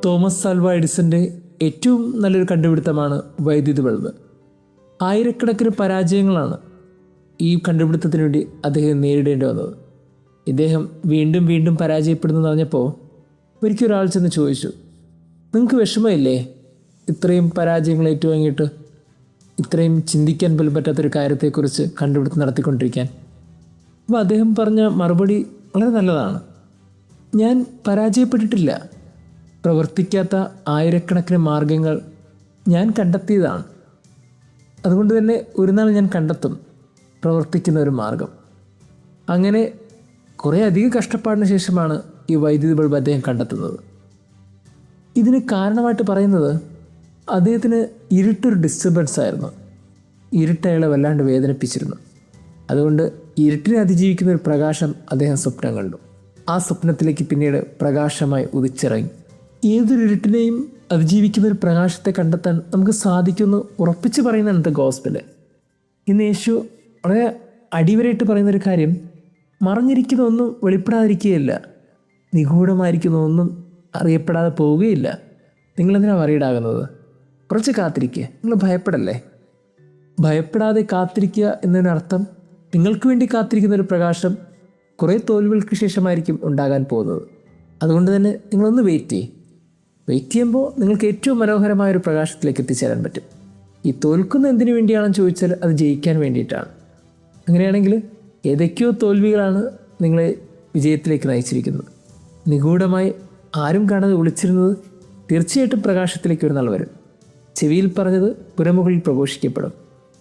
Thomas Alva എഡിസന്റെ ഏറ്റവും നല്ലൊരു കണ്ടുപിടുത്തമാണ് വൈദ്യുതി ബൾബ്. ആയിരക്കണക്കിന് പരാജയങ്ങളാണ് ഈ കണ്ടുപിടുത്തത്തിന് വേണ്ടി അദ്ദേഹം നേരിടേണ്ടി വന്നത്. ഇദ്ദേഹം വീണ്ടും വീണ്ടും പരാജയപ്പെടുന്നു പറഞ്ഞപ്പോൾ ഒരിക്കലൊരാൾ ചെന്ന് ചോദിച്ചു, നിങ്ങൾക്ക് വിഷമമില്ലേ ഇത്രയും പരാജയങ്ങൾ ഏറ്റുവാങ്ങിയിട്ട് ഇത്രയും ചിന്തിക്കാൻ പോലും പറ്റാത്തൊരു കാര്യത്തെക്കുറിച്ച് കണ്ടുപിടുത്തം നടത്തിക്കൊണ്ടിരിക്കാൻ? അപ്പോൾ അദ്ദേഹം പറഞ്ഞ മറുപടി വളരെ നല്ലതാണ്. ഞാൻ പരാജയപ്പെട്ടിട്ടില്ല. പ്രവർത്തിക്കാത്ത ആയിരക്കണക്കിന് മാർഗങ്ങൾ ഞാൻ കണ്ടെത്തിയതാണ്. അതുകൊണ്ട് തന്നെ ഒരു നാൾ ഞാൻ കണ്ടെത്തും പ്രവർത്തിക്കുന്ന ഒരു മാർഗം. അങ്ങനെ കുറേ അധികം കഷ്ടപ്പാടിന് ശേഷമാണ് ഈ വൈദ്യുതി ബൾബ് അദ്ദേഹം കണ്ടെത്തുന്നത്. ഇതിന് കാരണമായിട്ട് പറയുന്നത് അദ്ദേഹത്തിന് ഇരുട്ടൊരു ഡിസ്റ്റർബൻസ് ആയിരുന്നു. ഇരുട്ട് അയാളെ വല്ലാണ്ട് വേദനിപ്പിച്ചിരുന്നു. അതുകൊണ്ട് ഇരുട്ടിനെ അതിജീവിക്കുന്ന ഒരു പ്രകാശം അദ്ദേഹം സ്വപ്നം കണ്ടു. ആ സ്വപ്നത്തിലേക്ക് പിന്നീട് പ്രകാശമായി ഉദിച്ചിറങ്ങി. ഏതൊരു ഇരുട്ടിനെയും അതിജീവിക്കുന്ന ഒരു പ്രകാശത്തെ കണ്ടെത്താൻ നമുക്ക് സാധിക്കുമെന്ന് ഉറപ്പിച്ച് പറയുന്നതാണ് ഗോസ്പല്. ഇന്ന് യേശു വളരെ അടിവരായിട്ട് പറയുന്നൊരു കാര്യം, മറഞ്ഞിരിക്കുന്ന ഒന്നും വെളിപ്പെടാതിരിക്കുകയില്ല, നിഗൂഢമായിരിക്കുന്ന ഒന്നും അറിയപ്പെടാതെ പോവുകയില്ല. നിങ്ങളെന്തിനാണ് വറീഡാകുന്നത്? കുറച്ച് കാത്തിരിക്കുക, നിങ്ങൾ ഭയപ്പെടല്ലേ. ഭയപ്പെടാതെ കാത്തിരിക്കുക എന്നതിനർത്ഥം നിങ്ങൾക്ക് വേണ്ടി കാത്തിരിക്കുന്ന ഒരു പ്രകാശം കുറേ തോൽവികൾക്ക് ശേഷമായിരിക്കും ഉണ്ടാകാൻ പോകുന്നത്. അതുകൊണ്ട് തന്നെ നിങ്ങളൊന്ന് വെയിറ്റ് ചെയ്യുമ്പോൾ നിങ്ങൾക്ക് ഏറ്റവും മനോഹരമായൊരു പ്രകാശത്തിലേക്ക് എത്തിച്ചേരാൻ പറ്റും. ഈ തോൽക്കുന്ന എന്തിനു വേണ്ടിയാണെന്ന് ചോദിച്ചാൽ അത് ജയിക്കാൻ വേണ്ടിയിട്ടാണ്. അങ്ങനെയാണെങ്കിൽ ഏതൊക്കെയോ തോൽവികളാണ് നിങ്ങളെ വിജയത്തിലേക്ക് നയിച്ചിരിക്കുന്നത്. നിഗൂഢമായി ആരും കാണാതെ ഒളിച്ചിരുന്നത് തീർച്ചയായിട്ടും പ്രകാശത്തിലേക്ക് ഒരു നാൾ വരും. ചെവിയിൽ പറഞ്ഞത് പുരമുകളിൽ പ്രഘോഷിക്കപ്പെടും.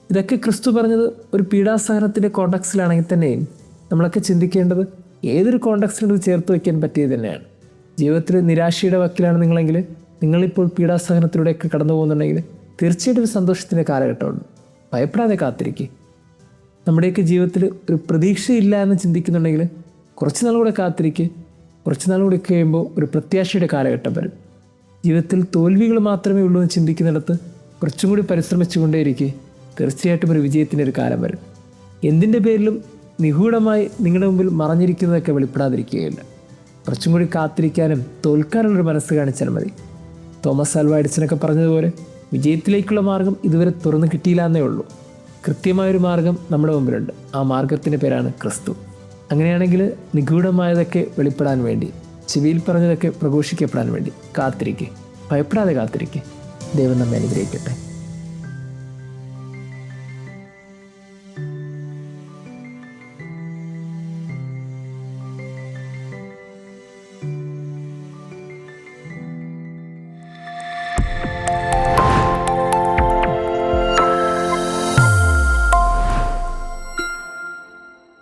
ഇതൊക്കെ ക്രിസ്തു പറഞ്ഞത് ഒരു പീഡാസഹനത്തിൻ്റെ കോണ്ടക്സിലാണെങ്കിൽ തന്നെയും നമ്മളൊക്കെ ചിന്തിക്കേണ്ടത് ഏതൊരു കോണ്ടക്സിലും ചേർത്ത് വയ്ക്കാൻ പറ്റിയത് തന്നെയാണ്. ജീവിതത്തിൽ നിരാശയുടെ വക്കിലാണ് നിങ്ങളെങ്കിൽ, നിങ്ങളിപ്പോൾ പീഡാസഹനത്തിലൂടെയൊക്കെ കടന്നു പോകുന്നുണ്ടെങ്കിൽ തീർച്ചയായിട്ടും ഒരു സന്തോഷത്തിൻ്റെ കാലഘട്ടമുണ്ട്. ഭയപ്പെടാതെ കാത്തിരിക്കുക. നമ്മുടെയൊക്കെ ജീവിതത്തിൽ ഒരു പ്രതീക്ഷയില്ല എന്ന് ചിന്തിക്കുന്നുണ്ടെങ്കിൽ കുറച്ച് നാൾ കൂടെ കാത്തിരിക്കുക. കുറച്ച് നാൾ കൂടി കഴിയുമ്പോൾ ഒരു പ്രത്യാശയുടെ കാലഘട്ടം വരും. ജീവിതത്തിൽ തോൽവികൾ മാത്രമേ ഉള്ളൂ എന്ന് ചിന്തിക്കുന്നിടത്ത് കുറച്ചും കൂടി പരിശ്രമിച്ചുകൊണ്ടേയിരിക്കുക. തീർച്ചയായിട്ടും ഒരു വിജയത്തിൻ്റെ ഒരു കാലം വരും. എന്തിൻ്റെ പേരിലും നിഗൂഢമായി നിങ്ങളുടെ മുമ്പിൽ മറഞ്ഞിരിക്കുന്നതൊക്കെ വെളിപ്പെടാതിരിക്കുകയില്ല. കുറച്ചും കൂടി കാത്തിരിക്കാനും തോൽക്കാനുള്ളൊരു മനസ്സ് കാണിച്ചാൽ മതി. തോമസ് ആൽവ എഡിസനൊക്കെ പറഞ്ഞതുപോലെ വിജയത്തിലേക്കുള്ള മാർഗം ഇതുവരെ തുറന്നു കിട്ടിയില്ല എന്നേ ഉള്ളൂ. കൃത്യമായൊരു മാർഗം നമ്മുടെ മുമ്പിലുണ്ട്. ആ മാർഗത്തിൻ്റെ പേരാണ് ക്രിസ്തു. അങ്ങനെയാണെങ്കിൽ നിഗൂഢമായതൊക്കെ വെളിപ്പെടാൻ വേണ്ടി, ചെവിയിൽ പറഞ്ഞതൊക്കെ പ്രഘോഷിക്കപ്പെടാൻ വേണ്ടി കാത്തിരിക്കുക. ഭയപ്പെടാതെ കാത്തിരിക്കുക. ദൈവം നമ്മെ അനുഗ്രഹിക്കട്ടെ.